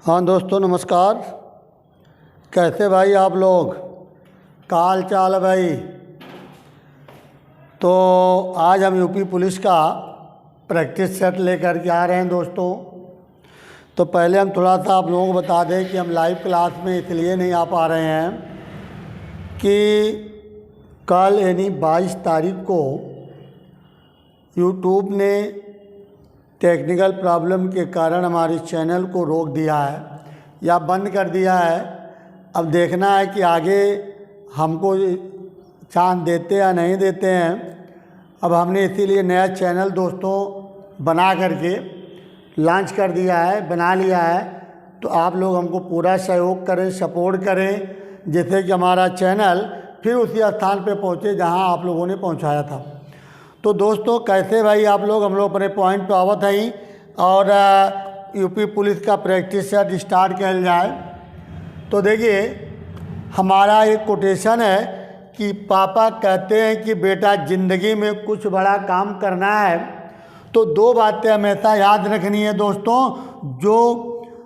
हाँ दोस्तों नमस्कार। कैसे भाई आप लोग, का हाल चाल है भाई। तो आज हम यूपी पुलिस का प्रैक्टिस सेट लेकर के आ रहे हैं दोस्तों। तो पहले हम थोड़ा सा आप लोगों को बता दें कि हम लाइव क्लास में इसलिए नहीं आ पा रहे हैं कि कल यानी 22 तारीख को यूट्यूब ने टेक्निकल प्रॉब्लम के कारण हमारे चैनल को रोक दिया है या बंद कर दिया है। अब देखना है कि आगे हमको चांस देते या नहीं देते हैं। अब हमने इसीलिए नया चैनल दोस्तों बना करके लॉन्च कर दिया है, बना लिया है। तो आप लोग हमको पूरा सहयोग करें, सपोर्ट करें, जिससे कि हमारा चैनल फिर उसी स्थान पे पहुँचे जहां आप लोगों ने पहुंचाया था। तो दोस्तों कैसे भाई आप लोग, हम लोग अपने पॉइंट पे आवत हैं और यूपी पुलिस का प्रैक्टिस सेट स्टार्ट किया जाए। तो देखिए हमारा एक कोटेशन है कि पापा कहते हैं कि बेटा ज़िंदगी में कुछ बड़ा काम करना है तो दो बातें हमेशा याद रखनी है दोस्तों। जो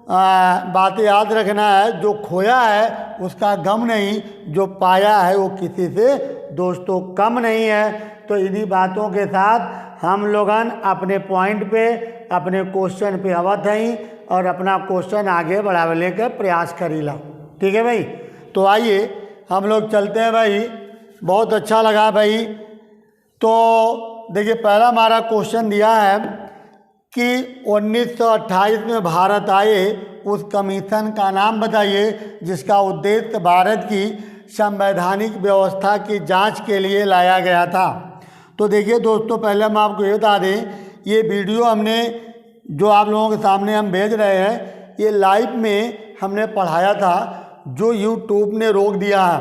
बातें याद रखना है, जो खोया है उसका गम नहीं, जो पाया है वो किसी से दोस्तों कम नहीं है। तो इन्हीं बातों के साथ हम लोगन अपने पॉइंट पे, अपने क्वेश्चन पे अवत हैं और अपना क्वेश्चन आगे बढ़ाने का प्रयास करीला। ठीक है भाई। तो आइए हम लोग चलते हैं भाई। बहुत अच्छा लगा भाई। तो देखिए पहला हमारा क्वेश्चन दिया है कि 1928 में भारत आए उस कमीशन का नाम बताइए जिसका उद्देश्य भारत की संवैधानिक व्यवस्था की जांच के लिए लाया गया था। तो देखिए दोस्तों पहले हम आपको ये बता दें, ये वीडियो हमने जो आप लोगों के सामने हम भेज रहे हैं ये लाइव में हमने पढ़ाया था, जो यूट्यूब ने रोक दिया है।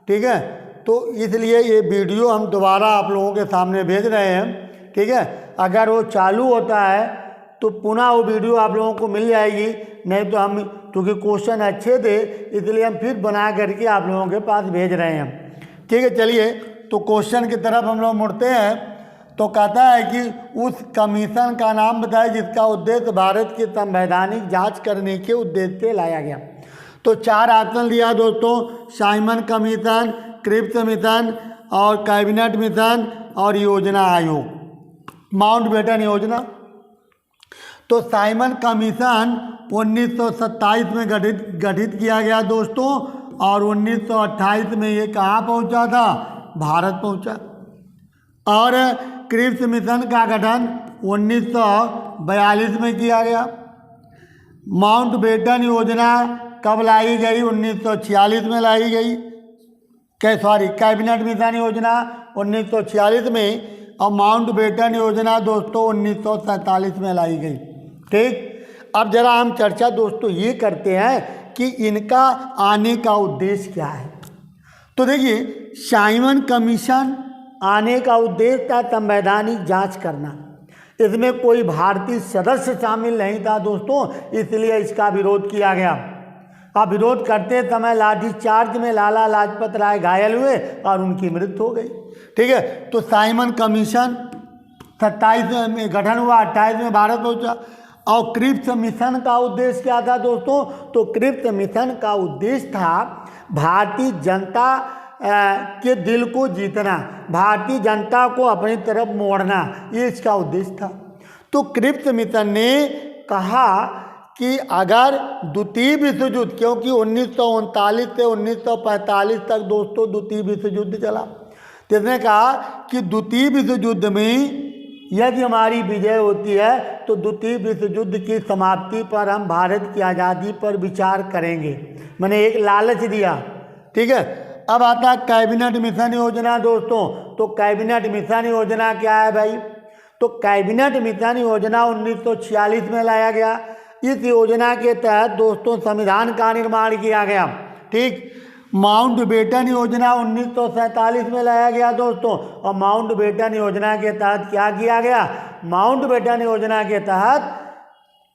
ठीक है, तो इसलिए ये वीडियो हम दोबारा आप लोगों के सामने भेज रहे हैं। ठीक है, अगर वो चालू होता है तो पुनः वो वीडियो आप लोगों को मिल जाएगी, नहीं तो हम क्योंकि क्वेश्चन अच्छे थे इसलिए हम फिर बना करके आप लोगों के पास भेज रहे हैं। ठीक है, चलिए तो क्वेश्चन की तरफ हम लोग मुड़ते हैं। तो कहता है कि उस कमीशन का नाम बताए जिसका उद्देश्य भारत की संवैधानिक जांच करने के उद्देश्य से लाया गया। तो चार ऑप्शन दिया दोस्तों, साइमन कमीशन, क्रिप्स मिशन और कैबिनेट मिशन और योजना आयोग, माउंटबेटन योजना। तो साइमन कमीशन 1927 में गठित किया गया दोस्तों और 1928 में ये कहाँ पहुँचा था, भारत पहुँचा। और क्रिप्स मिशन का गठन 1942 में किया गया। माउंटबेटन योजना कब लाई गई, 1946 में लाई गई। कैबिनेट मिशन योजना 1946 में और माउंटबेटन योजना दोस्तों 1947 में लाई गई। ठीक, अब जरा हम चर्चा दोस्तों ये करते हैं कि इनका आने का उद्देश्य क्या है। तो देखिए साइमन कमीशन आने का उद्देश्य था संवैधानिक जांच करना। इसमें कोई भारतीय सदस्य शामिल नहीं था दोस्तों, इसलिए इसका विरोध किया गया। अब विरोध करते समय लाठीचार्ज में लाला लाजपत राय घायल हुए और उनकी मृत्यु हो गई। ठीक है, तो साइमन कमीशन 27 में गठन हुआ, 28 में भारत पहुंचा। और क्रिप्स मिशन का उद्देश्य क्या था दोस्तों, तो क्रिप्स मिशन का उद्देश्य था भारतीय जनता के दिल को जीतना, भारतीय जनता को अपनी तरफ मोड़ना, ये इसका उद्देश्य था। तो क्रिप्स मिशन ने कहा कि अगर द्वितीय विश्व युद्ध, क्योंकि 1939 से 1945 तक दोस्तों द्वितीय विश्व युद्ध चला, तो इसने कहा कि द्वितीय विश्व युद्ध में यदि हमारी विजय होती है तो द्वितीय विश्व युद्ध की समाप्ति पर हम भारत की आज़ादी पर विचार करेंगे। मैंने एक लालच दिया। ठीक है, अब आता है कैबिनेट मिशन योजना दोस्तों। तो कैबिनेट मिशन योजना क्या है भाई, तो कैबिनेट मिशन योजना 1946 में लाया गया। इस योजना के तहत दोस्तों संविधान का निर्माण किया गया। ठीक, माउंटबेटन योजना 1947 में लाया गया दोस्तों। और माउंटबेटन योजना के तहत क्या किया गया, माउंटबेटन योजना के तहत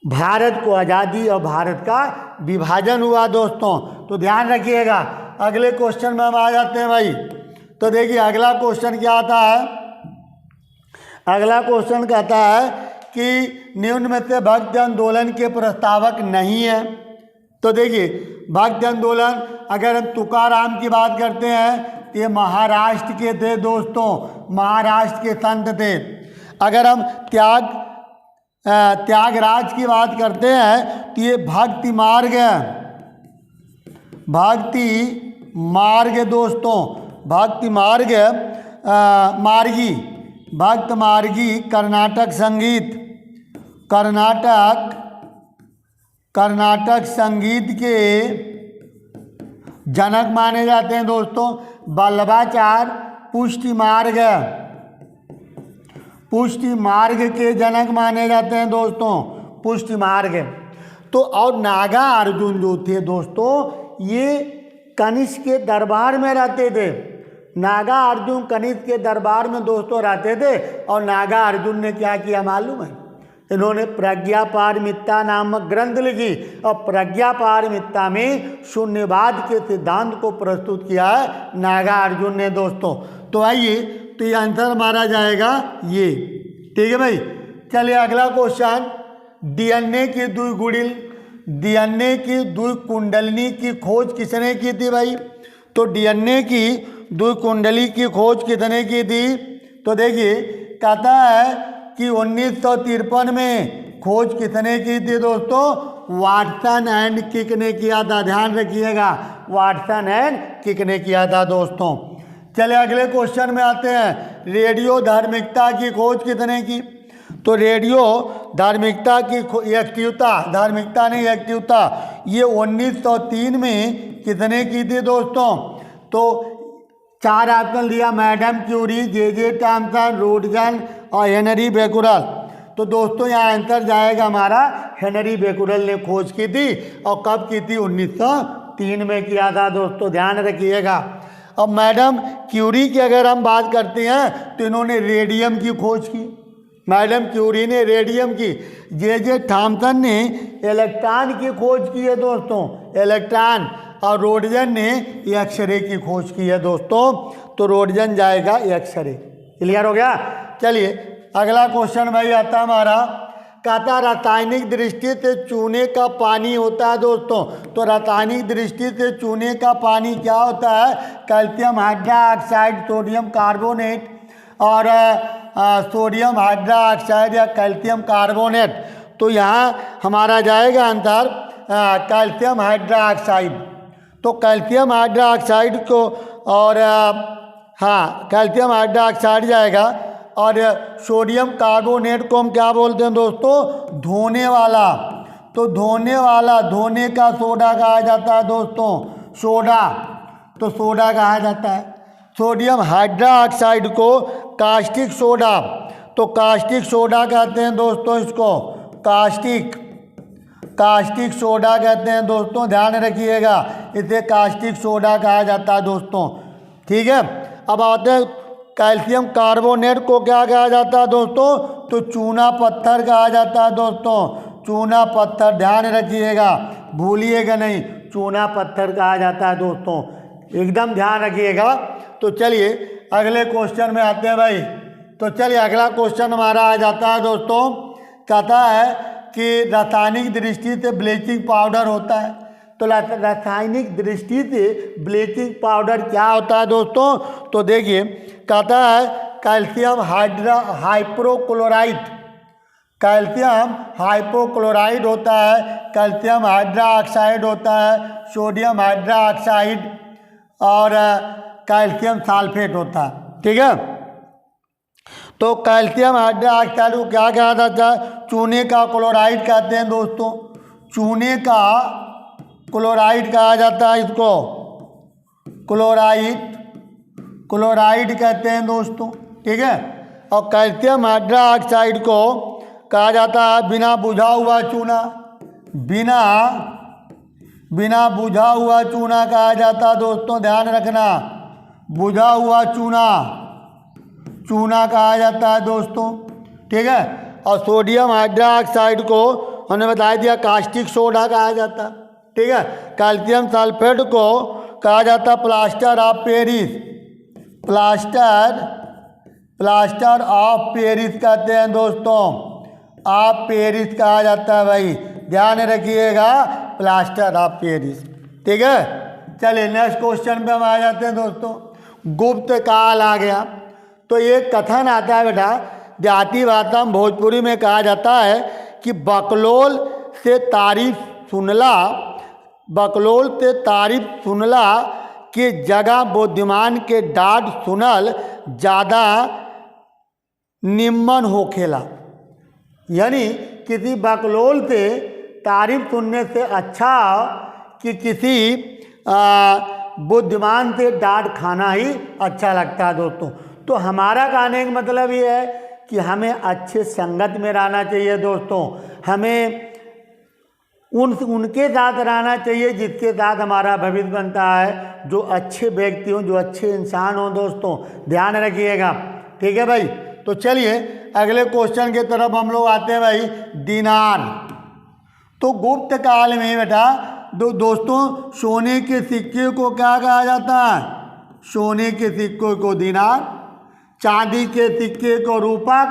भारत को आज़ादी और भारत का विभाजन हुआ दोस्तों। तो ध्यान रखिएगा। अगले क्वेश्चन में हम आ जाते हैं भाई। तो देखिए अगला क्वेश्चन क्या आता है, अगला क्वेश्चन कहता है कि निम्न में से भक्त आंदोलन के प्रस्तावक नहीं है। तो देखिए भक्ति आंदोलन, अगर हम तुकाराम की बात करते हैं तो ये महाराष्ट्र के थे दोस्तों, महाराष्ट्र के संत थे। अगर हम त्यागराज की बात करते हैं तो ये भक्ति मार्ग है, भक्ति मार्ग दोस्तों, भक्ति मार्ग मार्गी, भक्त मार्गी कर्नाटक संगीत, कर्नाटक संगीत के जनक माने जाते हैं दोस्तों। वल्लभाचार्य पुष्टि मार्ग के जनक माने जाते हैं दोस्तों, पुष्टि मार्ग। तो और नागा अर्जुन जो थे दोस्तों, ये कनिष्क के दरबार में रहते थे। नागा अर्जुन कनिष्क के दरबार में दोस्तों रहते थे। और नागा अर्जुन ने क्या किया मालूम है? इन्होंने प्रज्ञापारमिता नामक ग्रंथ लिखी और प्रज्ञापारमिता में शून्यवाद के सिद्धांत को प्रस्तुत किया है नागा अर्जुन ने दोस्तों। तो आइए, तो ये आंसर हमारा जाएगा ये, ठीक है भाई। चलिए अगला क्वेश्चन, डीएनए की द्वि कुंडलिनी की खोज किसने की थी भाई? तो डीएनए की द्वि कुंडली की खोज किसने की थी? तो देखिए कहता है कि 1953 में खोज किसने की थी दोस्तों? वाटसन एंड किक ने किया था। ध्यान रखिएगा, वाटसन एंड किक ने किया था दोस्तों। चले अगले क्वेश्चन में आते हैं, रेडियो धार्मिकता की खोज किसने की? तो रेडियो धार्मिकता की धार्मिकता नहीं एक्टिवता, ये 1903 में किसने की थी दोस्तों? तो 4 ऑप्शन दिया, मैडम क्यूरी, जे थॉमसन, रोडजन और हेनरी बेकुरल। तो दोस्तों यहाँ आंसर जाएगा हमारा हेनरी बेकुरल ने खोज की थी। और कब की थी? 1903 में किया था दोस्तों, ध्यान रखिएगा। अब मैडम क्यूरी की अगर हम बात करते हैं तो इन्होंने रेडियम की खोज की, मैडम क्यूरी ने रेडियम की। जे थॉमसन ने इलेक्ट्रॉन की खोज की है दोस्तों, इलेक्ट्रॉन। और रोडजन ने एक्सरे की खोज की है दोस्तों। तो रोडजन जाएगा एक्सरे। क्लियर हो गया? चलिए अगला क्वेश्चन भाई आता हमारा, कहता रासायनिक दृष्टि से चूने का पानी होता है दोस्तों। तो रासायनिक दृष्टि से चूने का पानी क्या होता है? कैल्शियम हाइड्रोक्साइड, सोडियम कार्बोनेट और सोडियम हाइड्रोक्साइड या कैल्शियम कार्बोनेट। तो यहाँ हमारा जाएगा आंसर कैल्शियम हाइड्रोक्साइड। तो कैल्शियम हाइड्रोक्साइड को और कैल्शियम हाइड्रोक्साइड जाएगा। और सोडियम कार्बोनेट को हम क्या बोलते हैं दोस्तों? धोने वाला। तो धोने का सोडा कहा जाता है दोस्तों, सोडा। तो सोडा कहा जाता है। सोडियम हाइड्रोक्साइड को कास्टिक सोडा, तो कास्टिक सोडा कहते हैं दोस्तों इसको, कास्टिक सोडा कहते हैं दोस्तों, ध्यान रखिएगा, इसे कास्टिक सोडा कहा जाता है दोस्तों, ठीक है। अब आते हैं कैल्शियम कार्बोनेट को क्या कहा जाता है दोस्तों? तो चूना पत्थर कहा जाता है दोस्तों, चूना पत्थर, ध्यान रखिएगा, भूलिएगा नहीं, चूना पत्थर कहा जाता है दोस्तों, एकदम ध्यान रखिएगा। तो चलिए अगले क्वेश्चन में आते हैं भाई। तो चलिए अगला क्वेश्चन हमारा आ जाता है दोस्तों, कहता है कि रासायनिक दृष्टि से ब्लीचिंग पाउडर होता है। तो रासायनिक दृष्टि से ब्लीचिंग पाउडर क्या होता है दोस्तों? तो देखिए कहता है कैल्शियम हाइपोक्लोराइड, कैल्शियम हाइपोक्लोराइड होता है, कैल्शियम हाइड्रोक्साइड होता है, सोडियम हाइड्रोक्साइड और कैल्शियम सल्फेट होता है, ठीक है। तो कैल्शियम हाइड्रोक्साइड को क्या कहा जाता है? चूने का क्लोराइड कहते हैं दोस्तों, चूने का क्लोराइड कहा जाता है इसको, क्लोराइड कहते हैं दोस्तों, ठीक है। और कैल्शियम हाइड्रोक्साइड को कहा जाता है बिना बुझा हुआ चूना, बिना बुझा हुआ चूना कहा जाता है दोस्तों, ध्यान रखना, बुझा हुआ चूना कहा जाता है दोस्तों, ठीक है। और सोडियम हाइड्रोक्साइड को हमने बता दिया कास्टिक सोडा कहा जाता है, ठीक है। कैल्शियम सल्फेट को कहा जाता है plaster of Paris, plaster of Paris कहते हैं दोस्तों, ऑफ पेरिस कहा जाता है भाई, ध्यान रखिएगा, प्लास्टर ऑफ पेरिस। ठीक है, चलिए नेक्स्ट क्वेश्चन पे हम आ जाते हैं दोस्तों। गुप्त काल आ गया। तो ये कथन आता है बेटा, देहाती भाषा में भोजपुरी में कहा जाता है कि बकलोल से तारीफ सुनला के जगह बुद्धिमान के डांट सुनल ज़्यादा निम्न होखेला। यानी किसी बकलोल से तारीफ सुनने से अच्छा कि किसी बुद्धिमान से डांट खाना ही अच्छा लगता है दोस्तों। तो हमारा कहने का मतलब ये है कि हमें अच्छे संगत में रहना चाहिए दोस्तों। हमें उनके साथ रहना चाहिए जिसके साथ हमारा भविष्य बनता है, जो अच्छे व्यक्ति हों, जो अच्छे इंसान हों दोस्तों। ध्यान रखिएगा, ठीक है भाई। तो चलिए अगले क्वेश्चन की तरफ हम लोग आते हैं भाई। दिनार। तो गुप्त काल में बेटा दोस्तों सोने के सिक्के को क्या कहा जाता है? सोने के सिक्के को दिनार, चांदी के सिक्के को रूपक,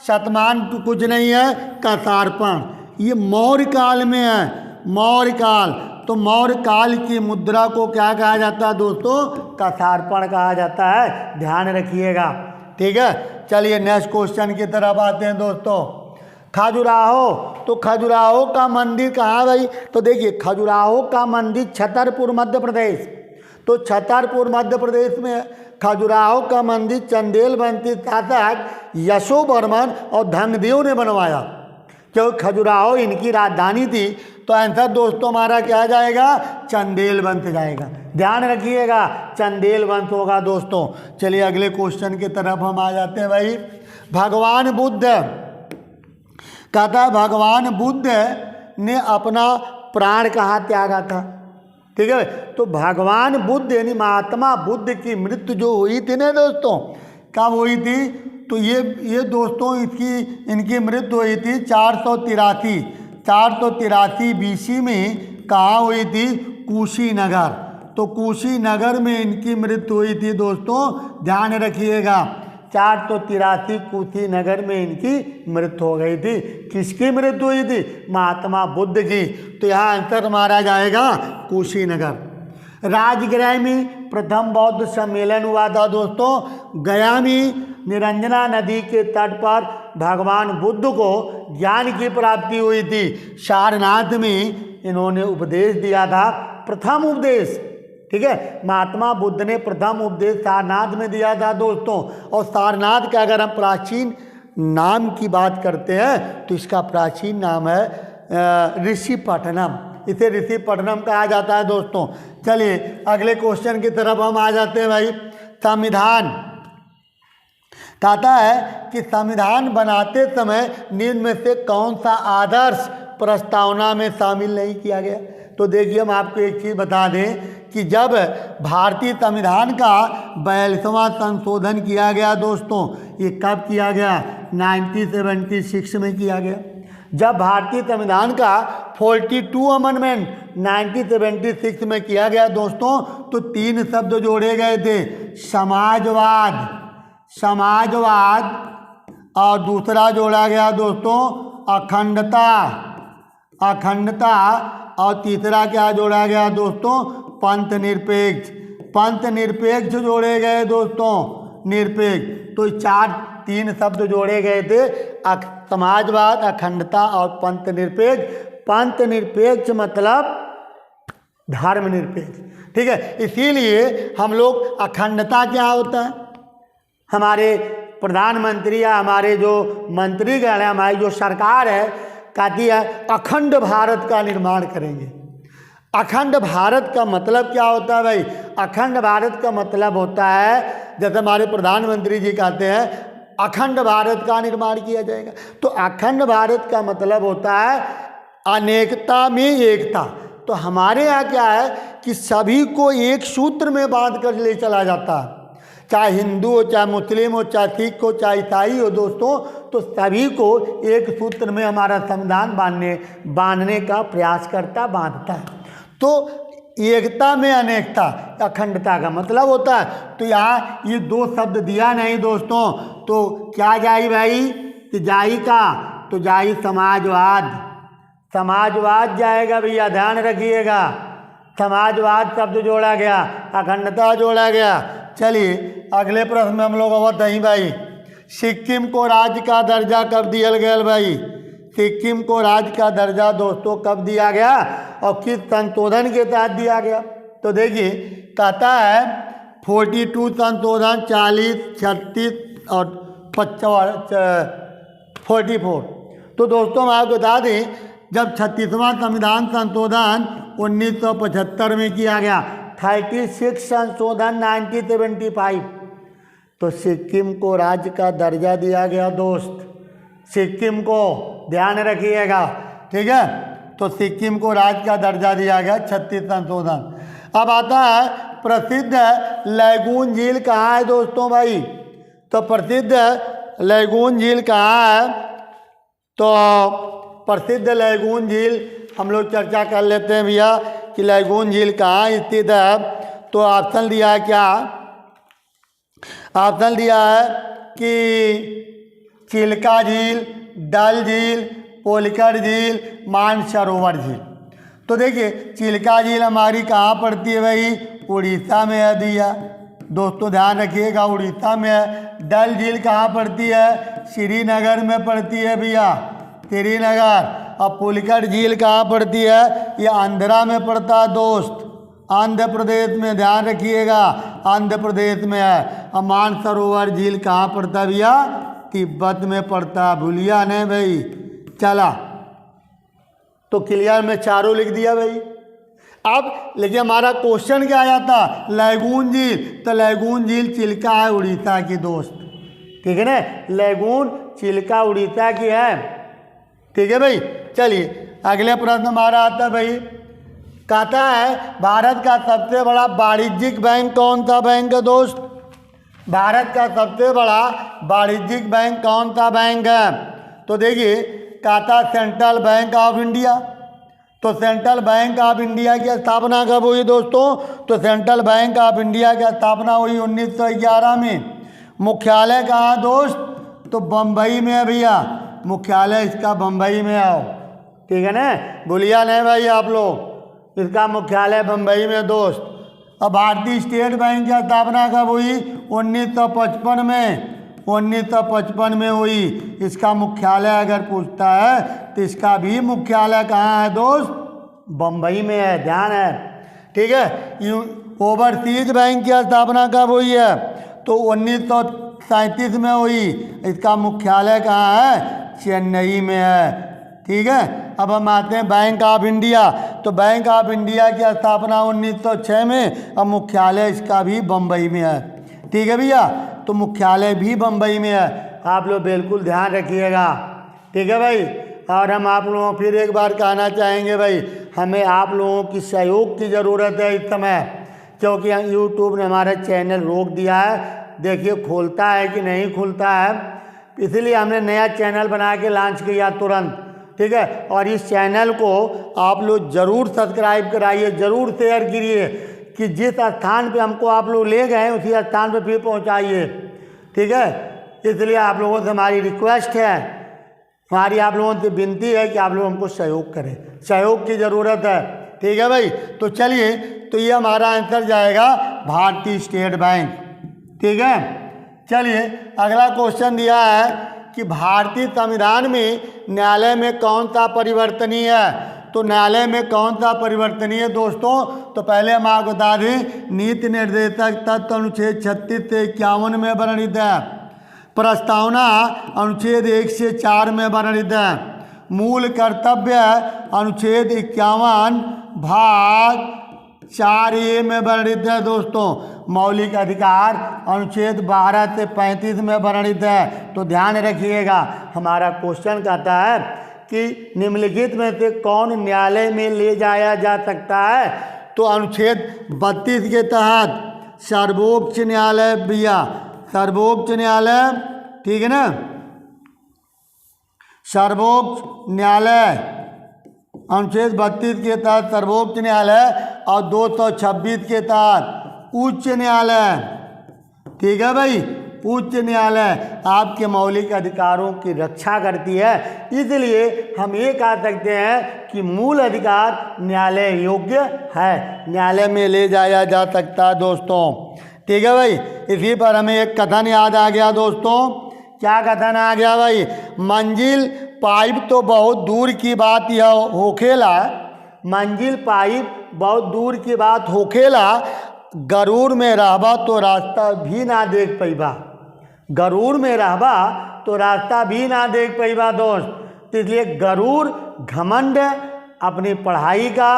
शतमान कुछ नहीं है कसारपण। ये मौर्य काल में है, मौर्य काल। तो मौर्य काल की मुद्रा को क्या कहा जाता है दोस्तों? कसारपण कहा जाता है, ध्यान रखिएगा, ठीक है। चलिए नेक्स्ट क्वेश्चन की तरफ आते हैं दोस्तों। खजुराहो। तो खजुराहो का मंदिर कहाँ भाई? तो देखिए खजुराहो का मंदिर छतरपुर मध्य प्रदेश। तो छतरपुर मध्य प्रदेश में खजुराहो का मंदिर चंदेल वंशी शासक यशोवर्मन और धनदेव ने बनवाया, क्योंकि खजुराहो इनकी राजधानी थी। तो आंसर दोस्तों हमारा क्या जाएगा? चंदेल वंश जाएगा, ध्यान रखिएगा, चंदेल वंश होगा दोस्तों। चलिए अगले क्वेश्चन की तरफ हम आ जाते हैं भाई। भगवान बुद्ध कहता है, भगवान बुद्ध ने अपना प्राण कहाँ त्यागा था? ठीक है, तो भगवान बुद्ध यानी महात्मा बुद्ध की मृत्यु जो हुई थी ना दोस्तों, कब हुई थी? तो ये दोस्तों इनकी मृत्यु हुई थी 483 BC में। कहाँ हुई थी? कुशीनगर। तो कुशीनगर में इनकी मृत्यु हुई थी दोस्तों, ध्यान रखिएगा। 483 कुशीनगर में इनकी मृत्यु हो गई थी। किसकी मृत्यु हुई थी? महात्मा बुद्ध की। तो यहाँ आंसर मारा जाएगा कुशीनगर। राजगृह में प्रथम बौद्ध सम्मेलन हुआ था दोस्तों। गया में निरंजना नदी के तट पर भगवान बुद्ध को ज्ञान की प्राप्ति हुई थी। सारनाथ में इन्होंने उपदेश दिया था, प्रथम उपदेश, ठीक है। महात्मा बुद्ध ने प्रथम उपदेश सारनाथ में दिया था दोस्तों। और सारनाथ का अगर हम प्राचीन नाम की बात करते हैं तो इसका प्राचीन नाम है ऋषिपटनम। इसे ऋषिपटनम कहा जाता है दोस्तों। चलिए अगले क्वेश्चन की तरफ हम आ जाते हैं भाई। संविधान कहता है कि संविधान बनाते समय निम्न में से कौन सा आदर्श प्रस्तावना में शामिल नहीं किया गया? तो देखिए हम आपको एक चीज़ बता दें कि जब भारतीय संविधान का 42वां संशोधन किया गया दोस्तों, ये कब किया गया? 1976 में किया गया। जब भारतीय संविधान का 42 अमेंडमेंट 1976 में किया गया दोस्तों, तो 3 शब्द जोड़े गए थे, समाजवाद और दूसरा जोड़ा गया दोस्तों अखंडता और तीसरा क्या जोड़ा गया दोस्तों? पंथ निरपेक्ष जोड़े गए दोस्तों, निरपेक्ष। तो 3 शब्द जोड़े गए थे, समाजवाद, अखंडता और पंथ निरपेक्ष। पंथ निरपेक्ष मतलब धर्मनिरपेक्ष, ठीक है। इसीलिए हम लोग अखंडता क्या होता है? हमारे प्रधानमंत्री या हमारे जो मंत्रीगण हैं, हमारी जो सरकार है, कहती है अखंड भारत का निर्माण करेंगे। अखंड भारत का मतलब क्या होता है भाई? अखंड भारत का मतलब होता है, जैसे हमारे प्रधानमंत्री जी कहते हैं अखंड भारत का निर्माण किया जाएगा। तो अखंड भारत का मतलब होता है अनेकता में एकता। तो हमारे यहाँ क्या है कि सभी को एक सूत्र में बांध कर ले चला जाता है, चाहे हिंदू हो, चाहे मुस्लिम हो, चाहे सिख हो, चाहे ईसाई हो दोस्तों, तो सभी को एक सूत्र में हमारा संविधान बांधने का प्रयास करता, बांधता है। तो एकता में अनेकता, अखंडता का मतलब होता है। तो यहाँ ये 2 शब्द दिया नहीं दोस्तों, तो क्या जाई भाई? कि जाई का, तो जाई समाजवाद। समाजवाद जाएगा भैया, ध्यान रखिएगा। समाजवाद शब्द जोड़ा गया, अखंडता जोड़ा गया। चलिए अगले प्रश्न में हम लोग अवत नहीं भाई, सिक्किम को राज्य का दर्जा कब दिया गया भाई? सिक्किम को राज्य का दर्जा दोस्तों कब दिया गया और किस संशोधन के तहत दिया गया? तो देखिए कहता है 42 संशोधन, 40, 36 और 44। तो दोस्तों मैं आपको बता दें, जब 36वां संविधान संशोधन 1975 में किया गया, 36 संशोधन 1975, तो सिक्किम को राज्य का दर्जा दिया गया दोस्त। सिक्किम को ध्यान रखिएगा, ठीक है। तो सिक्किम को राज्य का दर्जा दिया गया 36 संशोधन। अब आता है प्रसिद्ध लैगून झील कहाँ है दोस्तों भाई? तो प्रसिद्ध लैगून झील कहाँ है? तो प्रसिद्ध लैगून झील हम लोग चर्चा कर लेते हैं भैया कि लैगून झील कहाँ स्थित है। तो ऑप्शन दिया है क्या? ऑप्शन दिया है कि चिल्का झील, डल झील, पोलकर झील, मानसरोवर झील। तो देखिए चिल्का झील हमारी कहाँ पड़ती है भाई? उड़ीसा में है दिया दोस्तों, ध्यान रखिएगा, उड़ीसा में है। डल झील कहाँ पड़ती है? श्रीनगर में पड़ती है भैया, श्रीनगर। और पोलकर झील कहाँ पड़ती है? ये आंध्रा में पड़ता है दोस्त, आंध्र प्रदेश में, ध्यान रखिएगा, आंध्र प्रदेश में है। और मानसरोवर झील कहाँ पड़ता है भैया? तिब्बत में पड़ता है, भूलिया नहीं भाई। चला तो क्लियर में चारों लिख दिया भाई। अब लेकिन हमारा क्वेश्चन क्या आया था? लैगून झील। तो लैगून झील चिल्का है उड़ीसा की दोस्त, ठीक है ना। लैगून चिल्का उड़ीसा की है, ठीक है भाई। चलिए अगले प्रश्न हमारा आता है भाई, कहता है भारत का सबसे बड़ा वाणिज्यिक बैंक कौन सा बैंक है दोस्त? भारत का सबसे बड़ा वाणिज्यिक बैंक कौन सा बैंक है? तो देखिए कहता सेंट्रल बैंक ऑफ इंडिया। तो सेंट्रल बैंक ऑफ इंडिया की स्थापना कब हुई दोस्तों? तो सेंट्रल बैंक ऑफ इंडिया की स्थापना हुई 1911 में। मुख्यालय कहाँ दोस्त? तो बम्बई में है भैया, मुख्यालय इसका बम्बई में आओ, ठीक है ना, भूलिया नहीं भाई आप लोग, इसका मुख्यालय बम्बई में दोस्त। अब भारतीय स्टेट बैंक की स्थापना कब हुई? 1955 में, 1955 में हुई। इसका मुख्यालय अगर पूछता है तो इसका भी मुख्यालय कहाँ है दोस्त? बम्बई में है, ध्यान है, ठीक है। ओवरसीज बैंक की स्थापना कब हुई है? तो 1937 में हुई। इसका मुख्यालय कहाँ है? चेन्नई में है, ठीक है। अब हम आते हैं बैंक ऑफ इंडिया। तो बैंक ऑफ इंडिया की स्थापना 1906 में, अब मुख्यालय इसका भी बम्बई में है, ठीक है भैया। तो मुख्यालय भी बम्बई में है, आप लोग बिल्कुल ध्यान रखिएगा, ठीक है भाई। और हम आप लोगों को फिर एक बार कहना चाहेंगे भाई, हमें आप लोगों की सहयोग की ज़रूरत है इस समय, क्योंकि यूट्यूब ने हमारा चैनल रोक दिया है। देखिए खोलता है कि नहीं खुलता है, इसलिए हमने नया चैनल बना के लॉन्च किया तुरंत, ठीक है। और इस चैनल को आप लोग ज़रूर सब्सक्राइब कराइए, ज़रूर शेयर करिए कि जिस स्थान पे हमको आप लोग ले गए उसी स्थान पे फिर पहुंचाइए, ठीक है। इसलिए आप लोगों से हमारी रिक्वेस्ट है, हमारी आप लोगों से विनती है कि आप लोग हमको सहयोग करें, सहयोग की ज़रूरत है, ठीक है भाई। तो चलिए, तो ये हमारा आंसर जाएगा भारतीय स्टेट बैंक, ठीक है। चलिए अगला क्वेश्चन दिया है कि भारतीय संविधान में न्यायालय में कौन सा परिवर्तनीय है? तो न्यायालय में कौन सा परिवर्तनीय दोस्तों? तो पहले हम आपको बता दें, नीति निर्देशक तत्व अनुच्छेद 36 से 51 में वर्णित है। प्रस्तावना अनुच्छेद 1 से 4 में वर्णित है। मूल कर्तव्य अनुच्छेद 51 भाग 4A में वर्णित है दोस्तों। मौलिक अधिकार अनुच्छेद 12 से 35 में वर्णित है। तो ध्यान रखिएगा, हमारा क्वेश्चन कहता है कि निम्नलिखित में से कौन न्यायालय में ले जाया जा सकता है? तो अनुच्छेद 32 के तहत सर्वोच्च न्यायालय भैया, सर्वोच्च न्यायालय, ठीक है ना, सर्वोच्च न्यायालय अनुच्छेद 32 के तहत सर्वोच्च न्यायालय और 226 के तहत उच्च न्यायालय, ठीक है भाई, उच्च न्यायालय आपके मौलिक अधिकारों की रक्षा करती है। इसलिए हम ये कह सकते हैं कि मूल अधिकार न्यायालय योग्य है, न्यायालय में ले जाया जा सकता है दोस्तों। ठीक है भाई, इसी पर हमें एक कथन याद आ गया दोस्तों। क्या कथन आ गया भाई? मंजिल पाइप तो बहुत दूर की बात यह होखेला, मंजिल पाइप बहुत दूर की बात होखेला, गरूर में रहबा तो रास्ता भी ना देख पैबा, गरूर में रहबा तो रास्ता भी ना देख पैबा दोस्त। इसलिए गरूर, घमंड अपनी पढ़ाई का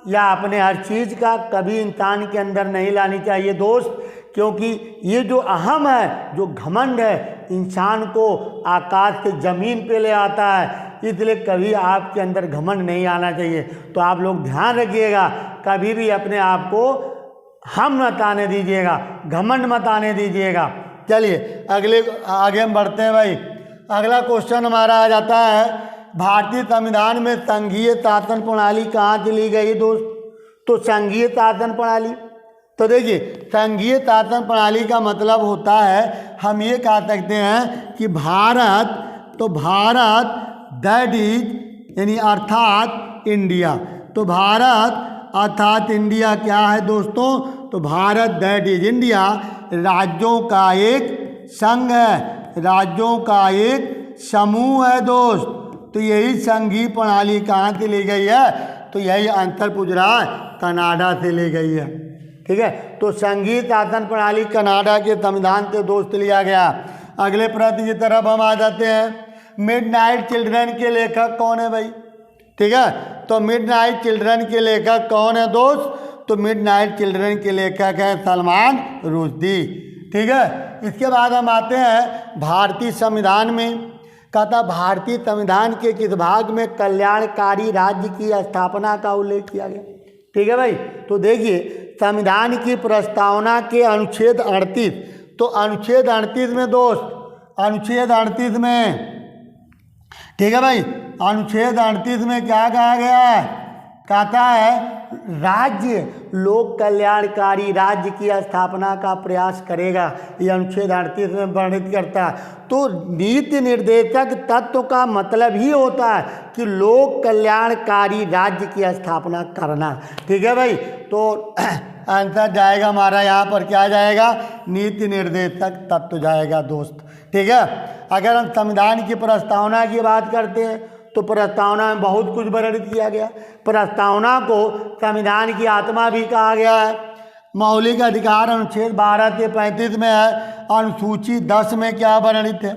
या अपने हर चीज़ का कभी इंसान के अंदर नहीं लानी चाहिए दोस्त, क्योंकि ये जो अहम है, जो घमंड है, इंसान को आकाश से ज़मीन पे ले आता है। इसलिए कभी आपके अंदर घमंड नहीं आना चाहिए। तो आप लोग ध्यान रखिएगा, कभी भी अपने आप को हम मत आने दीजिएगा, घमंड मत आने दीजिएगा। चलिए अगले आगे हम बढ़ते हैं भाई। अगला क्वेश्चन हमारा आ जाता है, भारतीय संविधान में संघीय शासन प्रणाली कहाँ से ली गई दोस्त? तो संघीय शासन प्रणाली, तो देखिए संघीय शासन प्रणाली का मतलब होता है, हम ये कह सकते हैं कि भारत, तो भारत दैट इज यानी अर्थात इंडिया, तो भारत अर्थात इंडिया क्या है दोस्तों? तो भारत दैट इज इंडिया राज्यों का एक संघ है, राज्यों का एक समूह है दोस्त। तो यही संघीय प्रणाली कहाँ से ली गई है? तो यही आंसर पूछ रहा है, कनाडा से ली गई है। ठीक है, तो संघीय शासन प्रणाली कनाडा के संविधान से दोस्त लिया गया। अगले प्रश्न की तरफ हम आ जाते हैं। मिडनाइट चिल्ड्रन के लेखक कौन है भाई? ठीक है, तो मिडनाइट चिल्ड्रन के लेखक कौन है दोस्त? तो मिडनाइट चिल्ड्रन के लेखक है सलमान रुश्दी। ठीक है, इसके बाद हम आते हैं भारतीय संविधान में। कहता भारतीय संविधान के किस भाग में कल्याणकारी राज्य की स्थापना का उल्लेख किया गया? ठीक है भाई, तो देखिए संविधान की प्रस्तावना के अनुच्छेद 38, तो अनुच्छेद 38 में दोस्त, अनुच्छेद 38 में, ठीक है भाई, अनुच्छेद 38 में क्या कहा गया है? कहता है राज्य लोक कल्याणकारी राज्य की स्थापना का प्रयास करेगा, ये अनुच्छेद 38 में वर्णित करता है। तो नीति निर्देशक तत्व का मतलब ही होता है कि लोक कल्याणकारी राज्य की स्थापना करना। ठीक है भाई, तो आंसर जाएगा हमारा यहाँ पर क्या जाएगा? नीति निर्देशक तत्व जाएगा दोस्त। ठीक है, अगर हम संविधान की प्रस्तावना की बात करते हैं तो प्रस्तावना में बहुत कुछ वर्णित किया गया। प्रस्तावना को संविधान की आत्मा भी कहा गया है। मौलिक अधिकार अनुच्छेद 12 से 35 में है। अनुसूची 10 में क्या वर्णित है?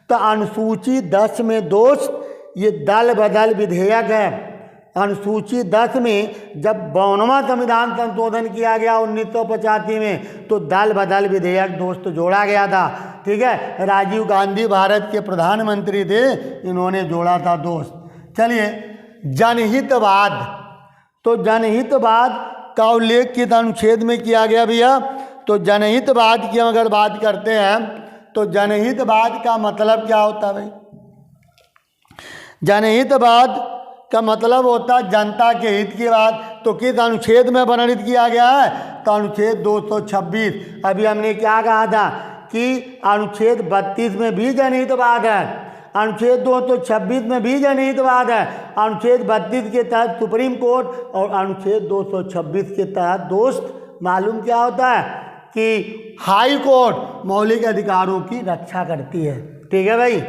तो अनुसूची 10 में दोस्त ये दल बदल विधेयक है। अनुसूची 10 में जब 52वां संविधान संशोधन किया गया 1985 में, तो दल बदल विधेयक दोस्त जोड़ा गया था। ठीक है, राजीव गांधी भारत के प्रधानमंत्री थे, इन्होंने जोड़ा था दोस्त। चलिए जनहितवाद, तो जनहितवाद का उल्लेख किस अनुच्छेद में किया गया भैया? तो जनहितवाद की हम अगर बात करते हैं तो जनहितवाद का मतलब क्या होता है भाई? जनहितवाद का मतलब होता है जनता के हित की बात। तो किस अनुच्छेद में वर्णित किया गया है? तो अनुच्छेद 226। अभी हमने क्या कहा था कि अनुच्छेद 32 में भी जनहितवाद है, अनुच्छेद 226 में भी जनहितवाद है। अनुच्छेद 32 के तहत सुप्रीम कोर्ट और अनुच्छेद 226 के तहत दोस्त मालूम क्या होता है कि हाई कोर्ट मौलिक अधिकारों की रक्षा करती है। ठीक है भाई,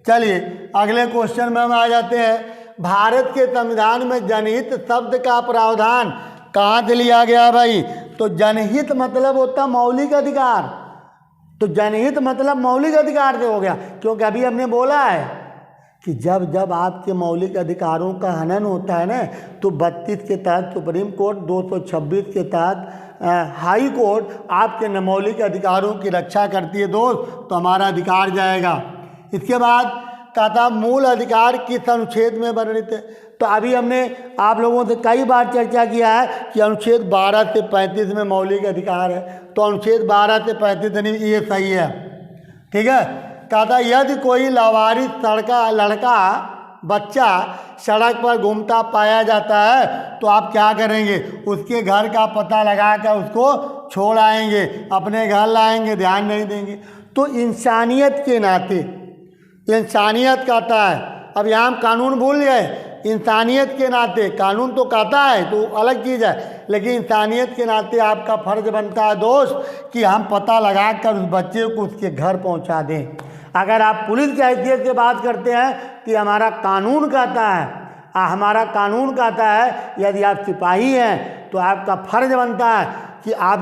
चलिए अगले क्वेश्चन में हम आ जाते हैं। भारत के संविधान में जनहित शब्द का प्रावधान कहाँ से लिया गया भाई? तो जनहित मतलब होता है मौलिक अधिकार, तो जनहित मतलब मौलिक अधिकार से हो गया, क्योंकि अभी हमने बोला है कि जब जब आपके मौलिक अधिकारों का हनन होता है ना, तो 32 के तहत सुप्रीम कोर्ट, 226 के तहत हाई कोर्ट आपके मौलिक अधिकारों की रक्षा करती है दोस्त, तो हमारा अधिकार जाएगा। इसके बाद कहता मूल अधिकार किस अनुच्छेद में वर्णित है? तो अभी हमने आप लोगों से कई बार चर्चा किया है कि अनुच्छेद 12 से 35 में मौलिक अधिकार है, तो अनुच्छेद 12 से 35 ये सही है। ठीक है, कहता यदि कोई लावारिस लड़का बच्चा सड़क पर घूमता पाया जाता है तो आप क्या करेंगे? उसके घर का पता लगा कर उसको छोड़ आएंगे, अपने घर लाएंगे, ध्यान नहीं देंगे। तो इंसानियत के नाते, इंसानियत कहता है, अब यहाँ हम कानून भूल गए, इंसानियत के नाते, कानून तो कहता है तो अलग चीज़ है, लेकिन इंसानियत के नाते आपका फ़र्ज बनता है दोस्त कि हम पता लगा कर उस बच्चे को उसके घर पहुंचा दें। अगर आप पुलिस की हैसियत से बात करते हैं कि हमारा कानून कहता है, हमारा कानून कहता है यदि आप सिपाही हैं तो आपका फ़र्ज बनता है कि आप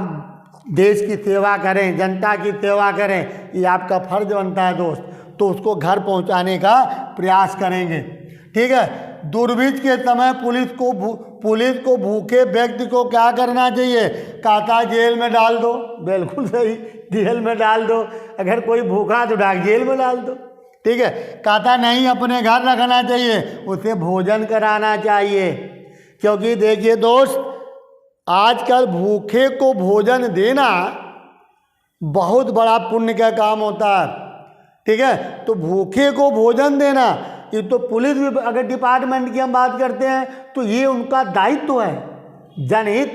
देश की सेवा करें, जनता की सेवा करें, ये आपका फ़र्ज बनता है दोस्त। तो उसको घर पहुंचाने का प्रयास करेंगे, ठीक है। दुर्भिक्ष के समय पुलिस को भूखे व्यक्ति को क्या करना चाहिए? कहता जेल में डाल दो, बिल्कुल सही, जेल में डाल दो। अगर कोई भूखा तो डाक जेल में डाल दो, ठीक है। कहता नहीं, अपने घर रखना चाहिए, उसे भोजन कराना चाहिए। क्योंकि देखिए दोस्त, आजकल भूखे को भोजन देना बहुत बड़ा पुण्य का काम होता है, ठीक है। तो भूखे को भोजन देना, ये तो पुलिस भी, अगर डिपार्टमेंट की हम बात करते हैं तो ये उनका दायित्व है। जनहित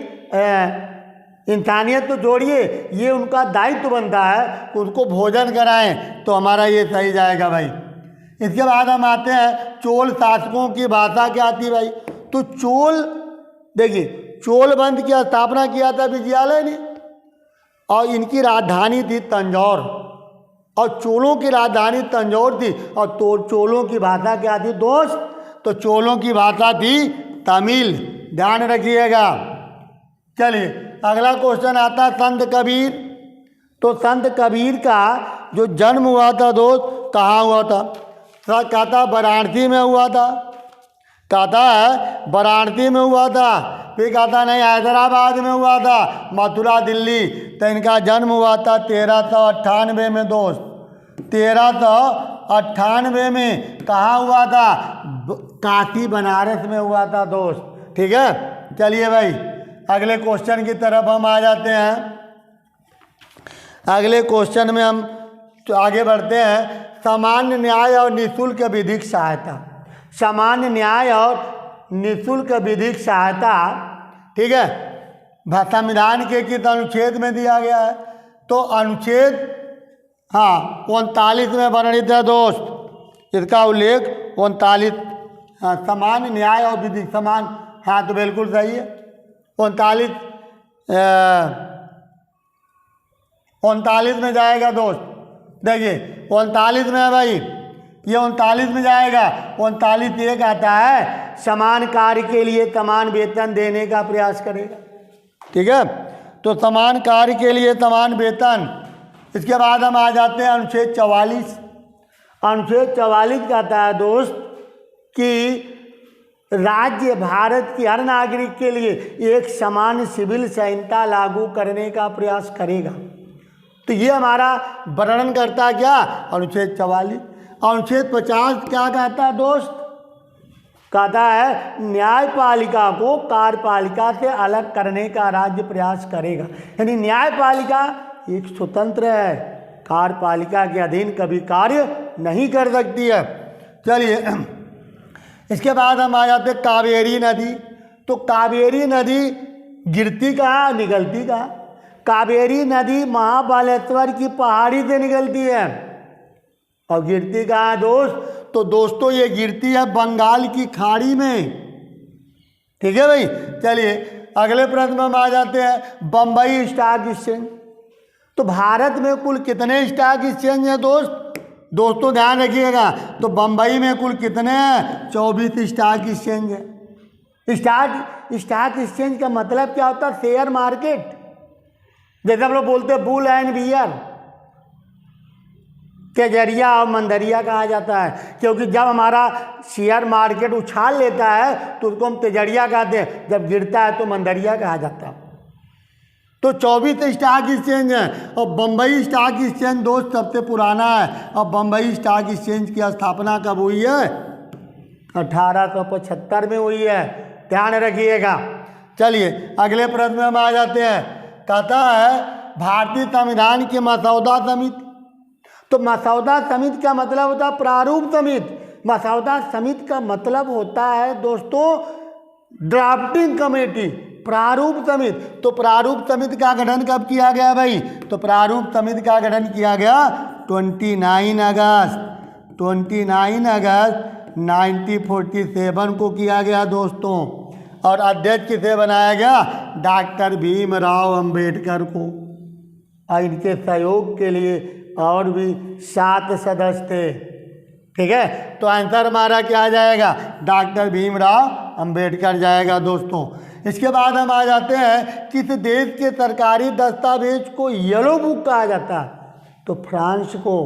इंसानियत तो जोड़िए, ये उनका दायित्व बनता है कि उसको भोजन कराएं, तो हमारा ये सही जाएगा भाई। इसके बाद हम आते हैं चोल शासकों की भाषा क्या थी भाई? तो चोल, देखिए चोल वंश की स्थापना किया था विजयालय ने, और इनकी राजधानी थी तंजौर, और चोलों की राजधानी तंजौर थी। और तो चोलों की भाषा क्या थी दोस्त? तो चोलों की भाषा थी तमिल, ध्यान रखिएगा। चलिए अगला क्वेश्चन आता है संत कबीर। तो संत कबीर का जो जन्म हुआ था दोस्त, कहाँ हुआ था? कहता वाराणसी में हुआ था, कहता है वाराणसी में हुआ था, फिर कहता नहीं हैदराबाद में हुआ था, मथुरा दिल्ली। तो इनका जन्म हुआ था 1398 में दोस्त, 1398 में। कहाँ हुआ था? काशी बनारस में हुआ था दोस्त, ठीक है। चलिए भाई अगले क्वेश्चन की तरफ हम आ जाते हैं। अगले क्वेश्चन में हम आगे बढ़ते हैं। सामान्य न्याय और निःशुल्क विधिक सहायता, सामान्य न्याय और निःशुल्क विधिक सहायता, ठीक है, संविधान के किस अनुच्छेद में दिया गया है? तो अनुच्छेद 39 में वर्णित है दोस्त, इसका उल्लेख 39। सामान्य न्याय और विधिक, समान, तो बिल्कुल सही है। 39 में जाएगा दोस्त, देखिए 39 में है भाई, ये 39 में जाएगा। 39 ये कहता है समान कार्य के लिए समान वेतन देने का प्रयास करेगा, ठीक है। तो समान कार्य के लिए समान वेतन। इसके बाद हम आ जाते हैं अनुच्छेद 44। अनुच्छेद 44 कहता है दोस्त कि राज्य भारत के हर नागरिक के लिए एक समान सिविल संहिता लागू करने का प्रयास करेगा। तो ये हमारा वर्णन करता है क्या? अनुच्छेद 44। अनुच्छेद 50 क्या कहता है दोस्त? कहता है न्यायपालिका को कार्यपालिका से अलग करने का राज्य प्रयास करेगा। यानी न्यायपालिका एक स्वतंत्र है, कार्यपालिका के अधीन कभी कार्य नहीं कर सकती है। चलिए इसके बाद हम आ जाते हैं कावेरी नदी। तो कावेरी नदी गिरती कहाँ, निकलती कहाँ? कावेरी नदी महाबलेश्वर की पहाड़ी से निकलती है और गिरती कहाँ है दोस्त? तो दोस्तों ये गिरती है बंगाल की खाड़ी में, ठीक है भाई। चलिए अगले प्रश्न में हम आ जाते हैं बम्बई स्टॉक एक्सचेंज। तो भारत में कुल कितने स्टॉक एक्सचेंज हैं दोस्त? दोस्तों ध्यान रखिएगा, तो बम्बई में कुल कितने हैं? 24 स्टॉक एक्सचेंज है। स्टॉक एक्सचेंज का मतलब क्या होता है? Share market. जैसे हम लोग बोलते हैं बुल एंड बियर, केजरिया और मंदरिया कहा जाता है, क्योंकि जब हमारा शेयर मार्केट उछाल लेता है तो उसको हम तेजरिया कहते हैं, जब गिरता है तो मंदरिया कहा जाता है। तो 24 स्टॉक एक्सचेंज है और बम्बई स्टॉक एक्सचेंज दोस्त सबसे पुराना है। और बम्बई स्टॉक एक्सचेंज की स्थापना कब हुई है? 1875 में हुई है, ध्यान रखिएगा। चलिए अगले प्रश्न में हम आ जाते हैं। कहता है भारतीय संविधान की मसौदा समिति। तो मसौदा समिति का मतलब होता है प्रारूप समिति। मसौदा समिति का मतलब होता है दोस्तों ड्राफ्टिंग कमेटी। प्रारूप समिति, तो प्रारूप समिति का गठन कब किया गया भाई? तो प्रारूप समिति का गठन किया गया 29 अगस्त 1947 को किया गया दोस्तों। और अध्यक्ष किसे बनाया गया? डॉक्टर भीमराव अंबेडकर को। और इनके सहयोग के लिए और भी 7 सदस्य थे। ठीक है, तो आंसर हमारा क्या आ जाएगा? डॉक्टर भीमराव अंबेडकर जाएगा दोस्तों। इसके बाद हम आ जाते हैं किस देश के सरकारी दस्तावेज को येलो बुक कहा जाता है? तो फ्रांस को।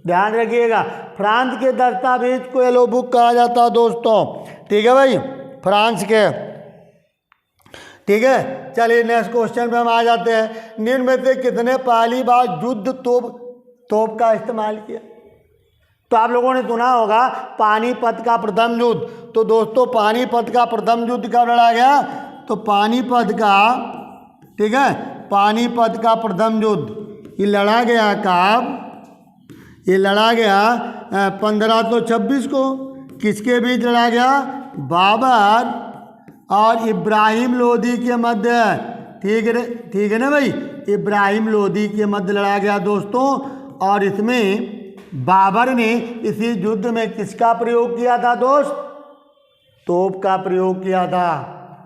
ध्यान रखिएगा, फ्रांस के दस्तावेज को येलो बुक कहा जाता है दोस्तों। ठीक है भाई, फ्रांस के। ठीक है, चलिए नेक्स्ट क्वेश्चन पे हम आ जाते हैं। निम्न में से किसने पहली बार युद्ध तोप का इस्तेमाल किया? तो आप लोगों ने सुना होगा पानीपत का प्रथम युद्ध। तो दोस्तों पानीपत का प्रथम युद्ध कब लड़ा गया? तो पानीपत का, ठीक है, पानीपत का प्रथम युद्ध ये लड़ा गया कब? ये लड़ा गया 1526 को। किसके बीच लड़ा गया? बाबर और इब्राहिम लोदी के मध्य। ठीक है ना भाई, इब्राहिम लोदी के मध्य लड़ा गया दोस्तों। और इसमें बाबर ने इसी युद्ध में किसका प्रयोग किया था दोस्त? तोप का प्रयोग किया था।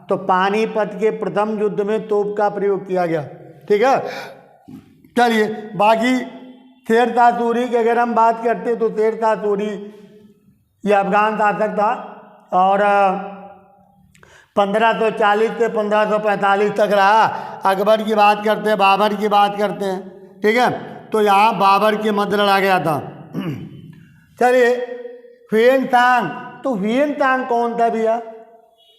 तो पानीपत के प्रथम युद्ध में तोप का प्रयोग किया गया। ठीक है, चलिए बाकी शेरशाह सूरी की अगर हम बात करते तो शेरशाह सूरी ये अफगान शासक था और 1540 से 1545 तक रहा। अकबर की बात करते हैं, बाबर की बात करते हैं। ठीक है, तो यहाँ बाबर के मध्य लड़ा गया था। चलिए हुयेन सांग, तो हुयेन सांग कौन था भैया?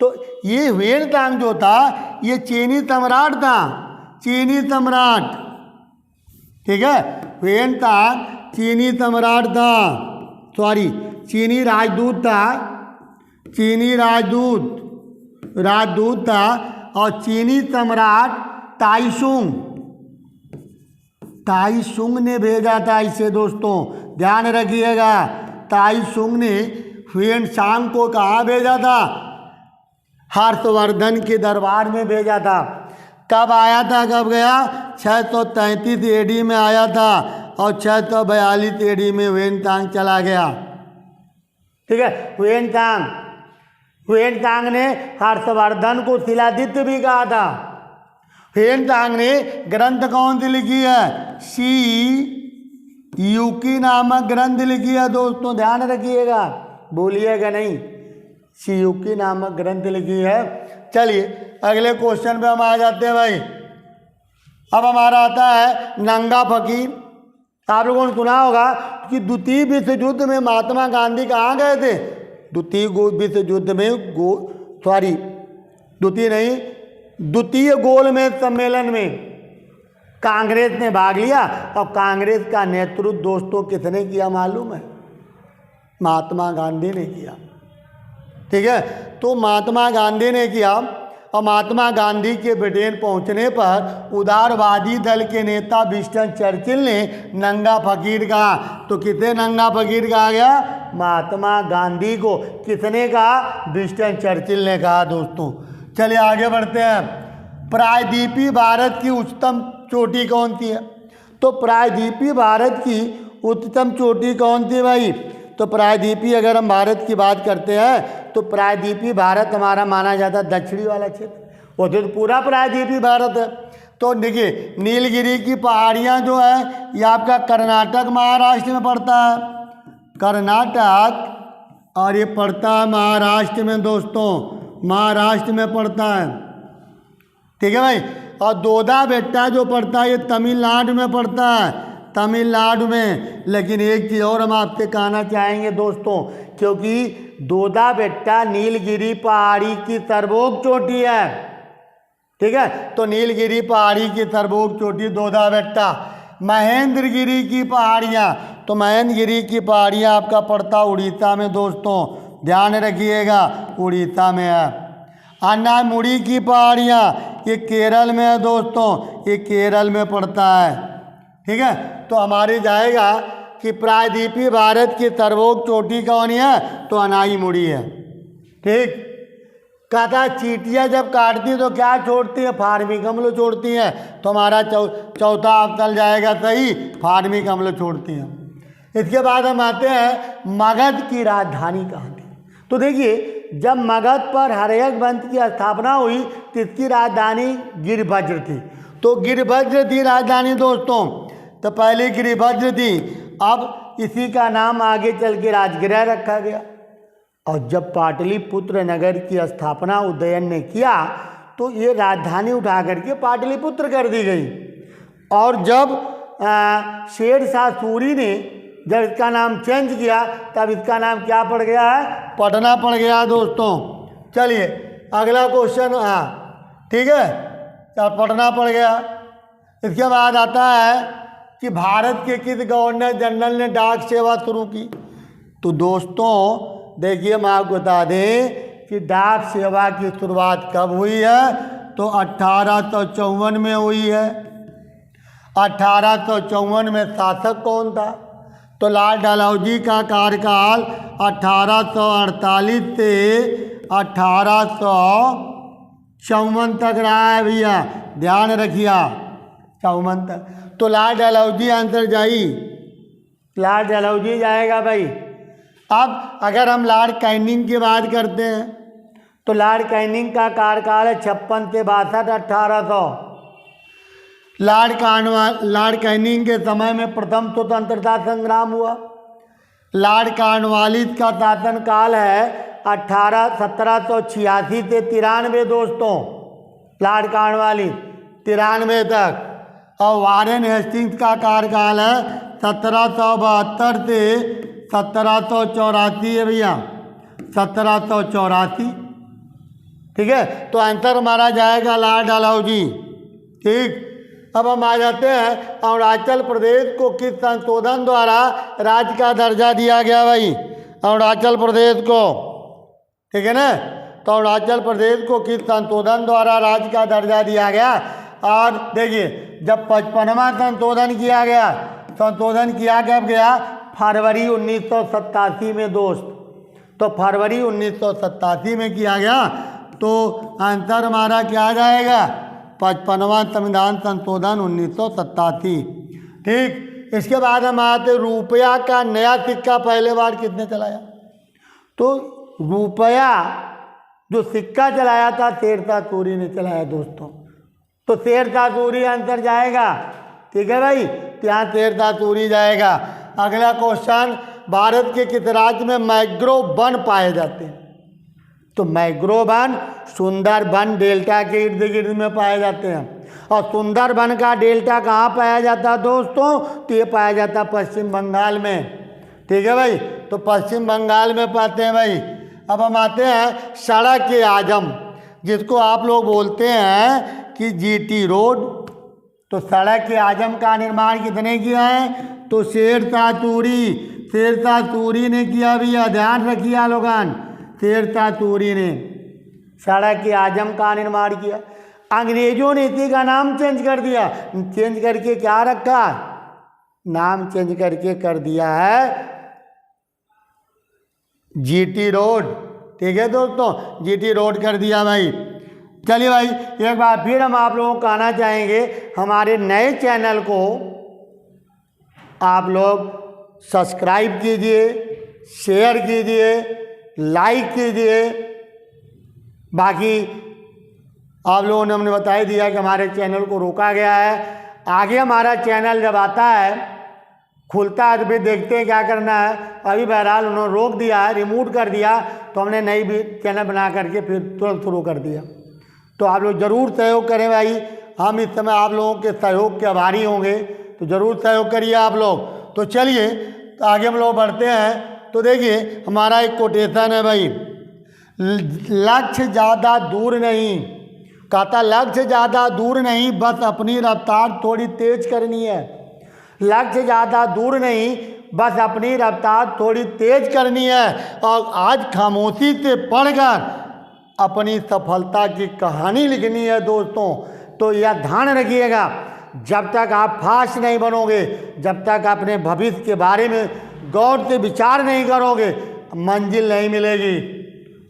तो ये हुयेन सांग जो था ये चीनी सम्राट था, चीनी सम्राट। ठीक है, हुयेन सांग चीनी सम्राट था, सॉरी चीनी राजदूत था, चीनी राजदूत था। और चीनी सम्राट ताइसुंग ने भेजा था इसे दोस्तों, ध्यान रखिएगा। ताइसुंग ने हुयेन सांग को कहाँ भेजा था? हर्षवर्धन के दरबार में भेजा था। कब आया था, कब गया? 633 एडी में आया था और 642 एडी में हुयेन सांग चला गया। ठीक है, हुयेन सांग ने हर्षवर्धन को शिलादित्य भी कहा था। हुयेन सांग ने ग्रंथ कौन सी लिखी है? सी युकी नामक ग्रंथ लिखी है दोस्तों, ध्यान रखिएगा, भूलिएगा नहीं। सी युकी नामक ग्रंथ लिखी है। चलिए अगले क्वेश्चन पे हम आ जाते हैं भाई। अब हमारा आता है नंगा फकीर। आप लोगों ने सुना होगा कि द्वितीय विश्व युद्ध में महात्मा गांधी कहाँ गए थे? द्वितीय गोलमेज सम्मेलन में कांग्रेस ने भाग लिया। और कांग्रेस का नेतृत्व दोस्तों किसने किया मालूम है? महात्मा गांधी ने किया। ठीक है, तो महात्मा गांधी ने किया। और महात्मा गांधी के ब्रिटेन पहुंचने पर उदारवादी दल के नेता विंस्टन चर्चिल ने नंगा फकीर कहा। तो किसे नंगा फकीर कहा गया? महात्मा गांधी को। किसने कहा? विंस्टन चर्चिल ने कहा दोस्तों। चलिए आगे बढ़ते हैं। प्रायद्वीपीय भारत की उच्चतम चोटी कौन सी है? तो प्रायद्वीपीय भारत की उच्चतम चोटी कौन सी भाई? तो प्रायद्वीपीय अगर हम भारत की बात करते हैं तो प्रायद्वीपीय भारत हमारा माना जाता है दक्षिणी वाला क्षेत्र, वो तो पूरा प्रायद्वीपीय भारत है। तो देखिए नीलगिरी की पहाड़ियाँ जो है ये आपका कर्नाटक महाराष्ट्र में पड़ता है, कर्नाटक, और ये पड़ता है महाराष्ट्र में दोस्तों, महाराष्ट्र में पड़ता है। ठीक है भाई। और दोदा बेट्टा जो पड़ता है ये तमिलनाडु में पड़ता है, तमिलनाडु में। लेकिन एक चीज़ और हम आपसे कहना चाहेंगे दोस्तों, क्योंकि दोदा बेट्टा नीलगिरी पहाड़ी की सर्वोच्च चोटी है। ठीक है, तो नीलगिरी पहाड़ी की सर्वोच्च चोटी दोदा बेट्टा। महेंद्रगिरी की पहाड़ियाँ, तो महेंद्रगिरी की पहाड़ियाँ आपका पड़ता उड़ीसा में दोस्तों, ध्यान रखिएगा, उड़ीसा में है। अन्नामुड़ी की पहाड़ियाँ ये केरल में है दोस्तों, ये केरल में पड़ता है। ठीक है, तो हमारी जाएगा कि प्रायद्वीपीय भारत की सर्वोच्च चोटी कौन है? तो अनाईमुड़ी है। ठीक, कहता है चींटियाँ जब काटती हैं तो क्या छोड़ती हैं, फार्मिक अम्ल छोड़ती हैं। तो हमारा चौथा ऑप्शन जाएगा सही, फार्मिक अम्ल छोड़ती हैं। इसके बाद हम आते हैं मगध की राजधानी कहाँ थी। तो देखिए जब मगध पर हर्यक वंश की स्थापना हुई तो इसकी राजधानी गिरिभद्र थी। तो गिरिभद्र थी राजधानी दोस्तों, तो पहले गिरिभद्र थी, अब इसी का नाम आगे चल के राजगृह रखा गया। और जब पाटलिपुत्र नगर की स्थापना उदयन ने किया तो ये राजधानी उठा करके पाटलिपुत्र कर दी गई। और जब शेरशाह सूरी ने जब इसका नाम चेंज किया तब इसका नाम क्या पड़ गया है, पटना पड़ गया दोस्तों। चलिए अगला क्वेश्चन, हाँ ठीक है, तो पटना पड़ गया। इसके बाद आता है कि भारत के किस गवर्नर जनरल ने डाक सेवा शुरू की। तो दोस्तों देखिए हम आपको बता दें कि डाक सेवा की शुरुआत कब हुई है, तो 1854 में हुई है। 1854 में शासक कौन था, तो लाल डलहौजी का कार्यकाल 1848 से 1854 तक रहा है भैया, ध्यान रखिए 54 तक। तो लाल डलहौजी आंसर जाई, लाल डलहौजी जाएगा भाई। अब अगर हम लॉर्ड कैनिंग की बात करते हैं तो लॉर्ड कैनिंग का कार्यकाल है 56 से 62 1800। लॉर्ड कैनिंग के समय में प्रथम स्वतंत्रता संग्राम हुआ। लॉर्ड कॉर्नवालिस का शासनकाल है 1786 से 93 दोस्तों, लॉर्ड कॉर्नवालिस 93 तक। और वारेन हेस्टिंग्स का कार्यकाल है 1772 से 1784 है भैया, 1784, ठीक है। तो आंसर हमारा जाएगा लॉर्ड डलहौजी, ठीक। अब हम आ जाते हैं अरुणाचल प्रदेश को किस संशोधन द्वारा राज्य का दर्जा दिया गया भाई, अरुणाचल प्रदेश को, ठीक है ना। तो अरुणाचल प्रदेश को किस संशोधन द्वारा राज्य का दर्जा दिया गया। और देखिए जब 55वां संशोधन किया गया, संशोधन किया कब गया, फरवरी 1987 में दोस्त। तो फरवरी 1987 में किया गया। तो आंसर हमारा क्या जाएगा, 55वां संविधान संशोधन 1987, ठीक। इसके बाद हम आते रुपया का नया सिक्का पहले बार किसने चलाया। तो रुपया जो सिक्का चलाया था शेरशाह सूरी ने चलाया दोस्तों। तो शेरशाह सूरी आंसर जाएगा, ठीक है भाई, तो यहाँ शेरशाह सूरी जाएगा। अगला क्वेश्चन, भारत के किस राज्य में मैंग्रोव वन पाए जाते हैं। तो मैंग्रोव वन सुंदरबन डेल्टा के इर्द गिर्द में पाए जाते हैं। और सुंदरबन का डेल्टा कहाँ पाया जाता है दोस्तों, तो ये पाया जाता है पश्चिम बंगाल में, ठीक है भाई। तो पश्चिम बंगाल में पाते हैं भाई। अब हम आते हैं सड़क के आजम, जिसको आप लोग बोलते हैं कि जीटी रोड। तो सड़क के आजम का निर्माण किसने किया है, तो शेरशाह सूरी, शेरशाह सूरी ने किया भैया, ध्यान रखिए लोगन, शेरशाह सूरी ने सड़क के आजम का निर्माण किया। अंग्रेजों ने इसी का नाम चेंज कर दिया, चेंज करके क्या रखा, नाम चेंज करके कर दिया है जीटी रोड, ठीक है दोस्तों, जीटी रोड कर दिया भाई। चलिए भाई एक बार फिर हम आप लोगों को कहना चाहेंगे, हमारे नए चैनल को आप लोग सब्सक्राइब कीजिए, शेयर कीजिए, लाइक कीजिए। बाकी आप लोगों ने हमने बता ही दिया कि हमारे चैनल को रोका गया है। आगे हमारा चैनल जब आता है, खुलता है तो फिर देखते हैं क्या करना है। अभी बहरहाल उन्होंने रोक दिया है, रिमूव कर दिया, तो हमने नई भी चैनल बना करके फिर तुरंत शुरू कर दिया। तो आप लोग ज़रूर सहयोग करें भाई, हम इस समय आप लोगों के सहयोग के आभारी होंगे, तो ज़रूर सहयोग करिए आप लोग। तो चलिए तो आगे हम लोग बढ़ते हैं। तो देखिए हमारा एक कोटेशन है भाई, लक्ष्य ज़्यादा दूर नहीं, कहता लक्ष्य ज़्यादा दूर नहीं, बस अपनी रफ्तार थोड़ी तेज करनी है। लक्ष्य ज़्यादा दूर नहीं, बस अपनी रफ्तार थोड़ी तेज करनी है। और आज खामोशी से पढ़कर अपनी सफलता की कहानी लिखनी है दोस्तों। तो यह ध्यान रखिएगा, जब तक आप फास्ट नहीं बनोगे, जब तक अपने भविष्य के बारे में गौर से विचार नहीं करोगे, मंजिल नहीं मिलेगी।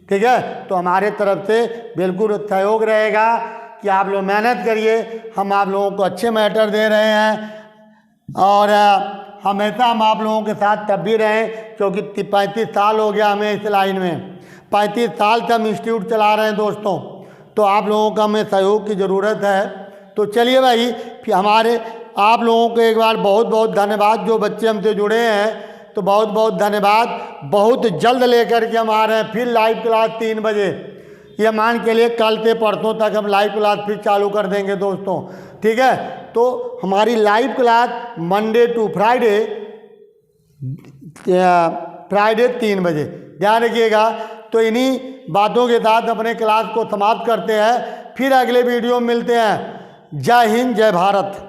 ठीक है। तो हमारे तरफ से बिल्कुल सहयोग रहेगा कि आप लोग मेहनत करिए, हम आप लोगों को अच्छे मैटर दे रहे हैं और हमेशा हम आप लोगों के साथ तब भी रहें, क्योंकि 35 साल हो गया हमें इस लाइन में, 35 साल से हम इंस्टीट्यूट चला रहे हैं दोस्तों। तो आप लोगों का हमें सहयोग की ज़रूरत है। तो चलिए भाई, फिर हमारे आप लोगों को एक बार बहुत बहुत धन्यवाद, जो बच्चे हमसे जुड़े हैं तो बहुत बहुत धन्यवाद। बहुत जल्द लेकर के हम आ रहे हैं फिर लाइव क्लास 3 बजे। ये मान के लिए कल से परसों तक हम लाइव क्लास फिर चालू कर देंगे दोस्तों, ठीक है। तो हमारी live class Monday to Friday 3 बजे, ध्यान रखिएगा। तो इन्हीं बातों के साथ अपने क्लास को समाप्त करते हैं, फिर अगले वीडियो में मिलते हैं। जय हिंद, जय भारत।